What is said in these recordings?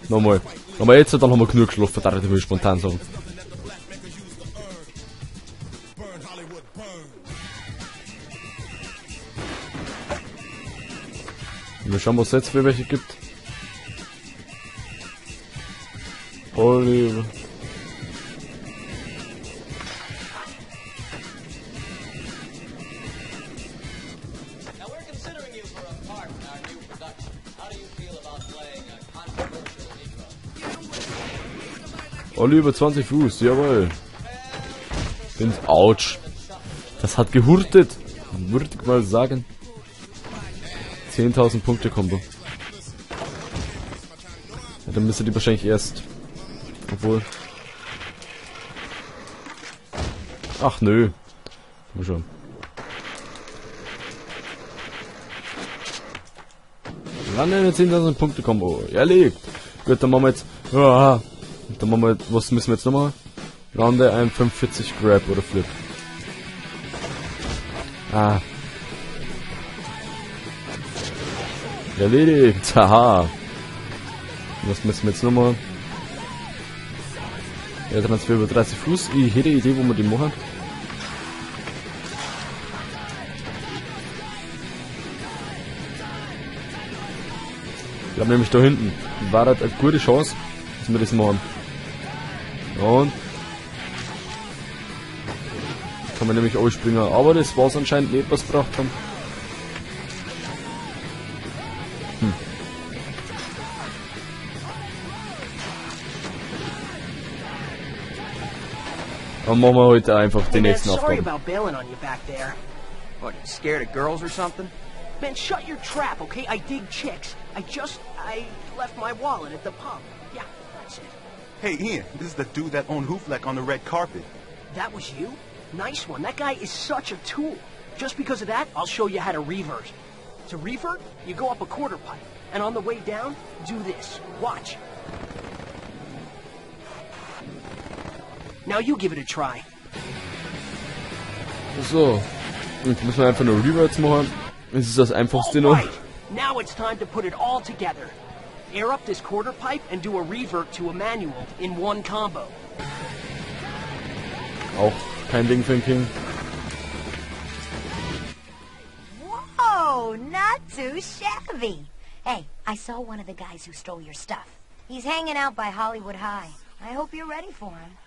Nochmal. Aber jetzt, dann haben wir genug geschlafen, da will ich spontan sagen. Wir schauen, was es jetzt für welche gibt. Oliver. Oliver 20 Fuß, jawohl. Bin ouch. Das hat gehurtet. Würde ich mal sagen. 10.000 Punkte Kombo. Ja, dann müsste die wahrscheinlich erst. Obwohl. Ach nö. Mal schon. Lande eine 10.000 Punkte Kombo. Erledigt. Gut, dann machen wir jetzt. Dann machen wir. Was müssen wir jetzt nochmal? Lande ein 45 Grab oder Flip. Erledigt. Haha. Was müssen wir jetzt nochmal? Ja, Transfer über 30 Fuß. Ich hätte eine Idee, wo wir die machen. Ich glaube nämlich da hinten war das eine gute Chance, dass wir das machen. Und kann man nämlich ausspringen. Aber das war es anscheinend nicht, was wir gebraucht haben. Dann machen wir heute einfach den nächsten Aufgaben. What, scared of girls or something? Man, shut your trap, okay? I dig chicks. I left my wallet at the pub. Yeah, that's it. Hey, Ian, this is the dude that owned Hoofleck on the red carpet. That was you? Nice one. That guy is such a tool. Just because of that, I'll show you how to revert. To revert, you go up a quarter pipe. And on the way down, do this. Watch. Now you give it a try. So. Jetzt müssen wir einfach nur Reverts machen. Das ist das einfachste noch. Now it's time to put it all together. Air up this quarter pipe and do a revert to a manual in one combo. Auch kein Ding für den King. Whoa, not too shabby. Hey, I saw one of the guys who stole your stuff. He's hanging out by Hollywood High. I hope you're ready for him.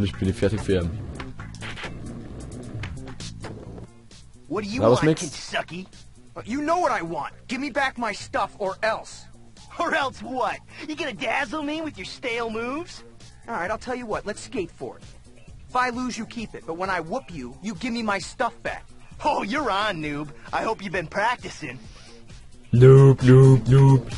Ich bin fertig für ihn. What do you want, Kentucky? You know what I want. Give me back my stuff or else. Or else what? You gonna dazzle me with your stale moves? Alright, I'll tell you what. Let's skate for it. If I lose, you keep it. But when I whoop you, you give me my stuff back. Oh, you're on, noob. I hope you've been practicing. Noob, noob, noob.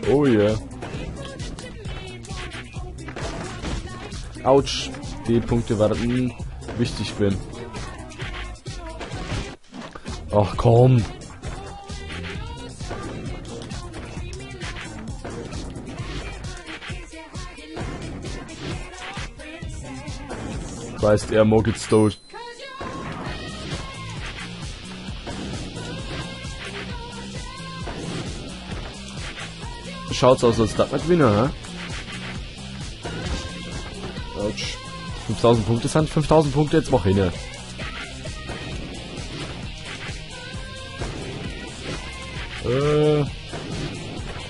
Oh yeah. Autsch. Die Punkte waren wichtig für ihn. Ach komm. Weißt er mag jetzt tot. Schaut's aus, als das nicht Gewinner, hä? Autsch. 5000 Punkte sind 5000 Punkte, jetzt mach ich nicht.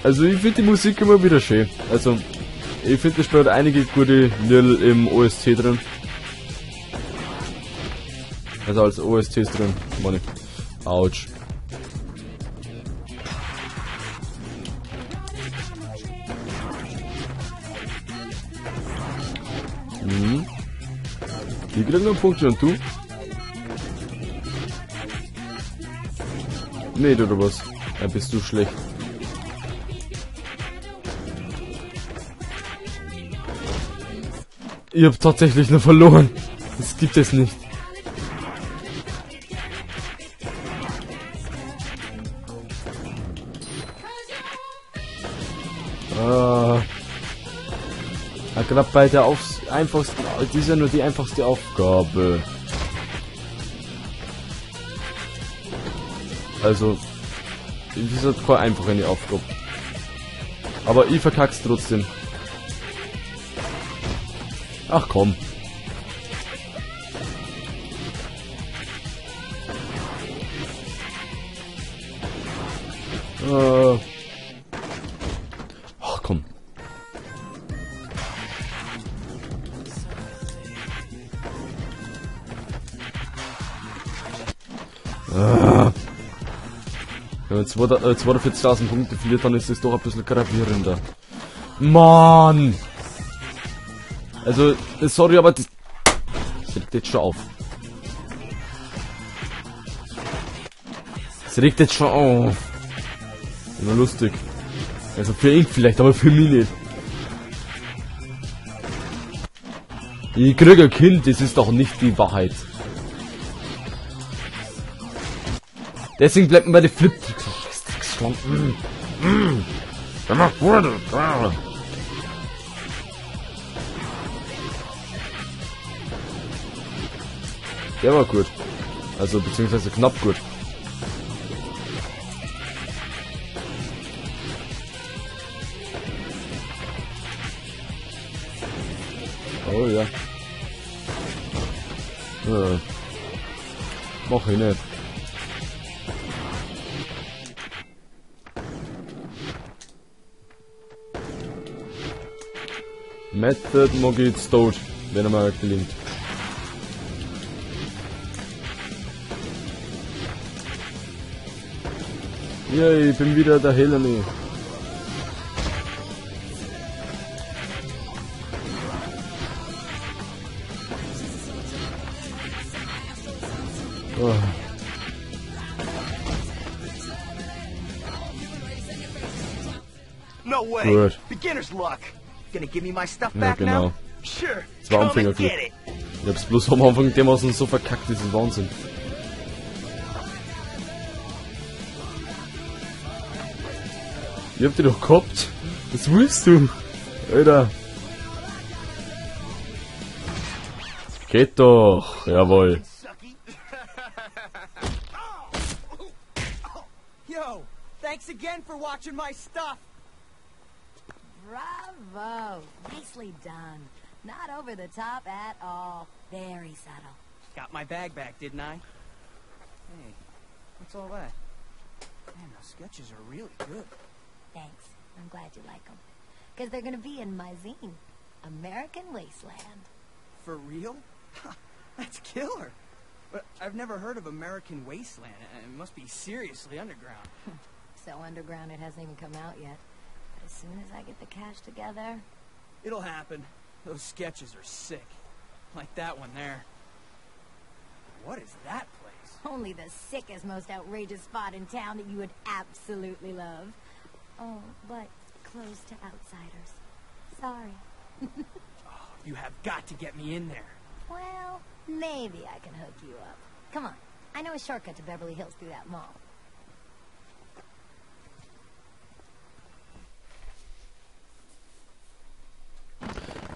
Also ich finde die Musik immer wieder schön. Also ich finde, es spielt einige gute Lieder im OST drin. Also als OSTs drin, meine ich. Autsch. Die kriegen einen Punkt und du? Nee, oder was? Ja, bist du schlecht. Ich hab tatsächlich noch verloren. Das gibt es nicht. Hat Gerade bei der einfachsten, das ist ja nur die einfachste Aufgabe. Also, das ist halt keine einfache Aufgabe. Aber ich verkack's trotzdem. Ach komm. Ach komm. Wenn man 42.000 Punkte verliert, dann ist das doch ein bisschen gravierender. Mann! Also, sorry, aber das regt jetzt schon auf. Das regt jetzt schon auf. Immer lustig. Also für ihn vielleicht, aber für mich nicht. Ich kriege ein Kind, das ist doch nicht die Wahrheit. Deswegen bleibt mir bei den Flip-Tricks. Der war gut. Also beziehungsweise knapp gut. Oh ja. Mach ich nicht. Method mag ich jetzt tot, wenn er mal gelingt. Ja, ich bin wieder der Helene. Oh. No way. Gut. Beginner's luck. Gonna give me my stuff Ja, back genau. now? Sure. Das war Come and Anfängerglück. get it. Ich hab's bloß am Anfang dermaßen so verkackt, das ist Wahnsinn. Ich hab die doch gehabt. Was willst du? Alter. Geht doch. Jawohl. Sucky. Yo, thanks again for watching my stuff. Bravo. Nicely done. Not over the top at all. Very subtle. Got my bag back, didn't I? Hey, what's all that? Man, those sketches are really good. Thanks. I'm glad you like them. Because they're going to be in my zine, American Wasteland. For real? That's killer. But I've never heard of American Wasteland. It must be seriously underground. So underground it hasn't even come out yet. But as soon as I get the cash together... It'll happen. Those sketches are sick. Like that one there. What is that place? Only the sickest, most outrageous spot in town that you would absolutely love. Oh, but closed to outsiders. Sorry. Oh, you have got to get me in there. Well, maybe I can hook you up. Come on. I know a shortcut to Beverly Hills through that mall.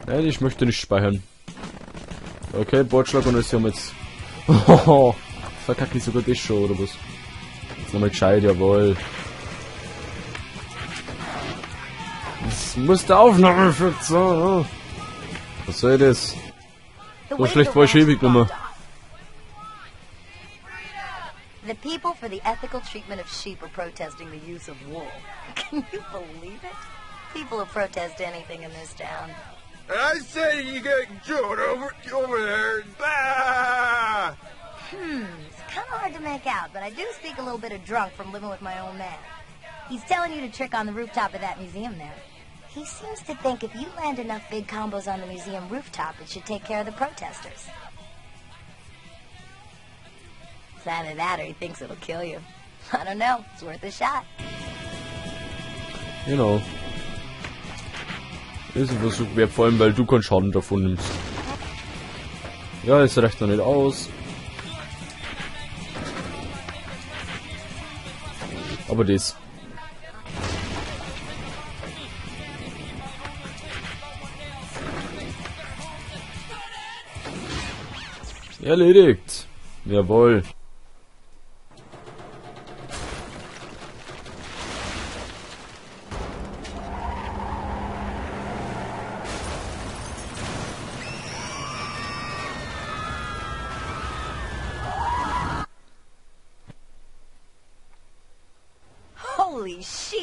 Nein, ich möchte nicht speichern. Okay, Bordschlag und jetzt haben wir jetzt... Oh, verkacke ich sogar das schon, oder was? Jetzt nochmal gescheit, jawohl. Das muss der Aufnahmeeffekt sein, oh. Was soll das? So schlecht war ich ewig nochmal. The people for the ethical treatment of sheep are protesting the use of wool. Can you believe it? People will protest anything in this town. I say you got Joe over there. Bah! It's kind of hard to make out, but I do speak a little bit of drunk from living with my old man. He's telling you to trick on the rooftop of that museum there. He seems to think if you land enough big combos on the museum rooftop, it should take care of the protesters. It's either that or he thinks it'll kill you. I don't know. It's worth a shot. Genau. Ist ein Versuch wert, vor allem weil du keinen Schaden davon nimmst. Ja, es reicht noch nicht aus. Aber das. Erledigt. Jawohl. Holy sheep!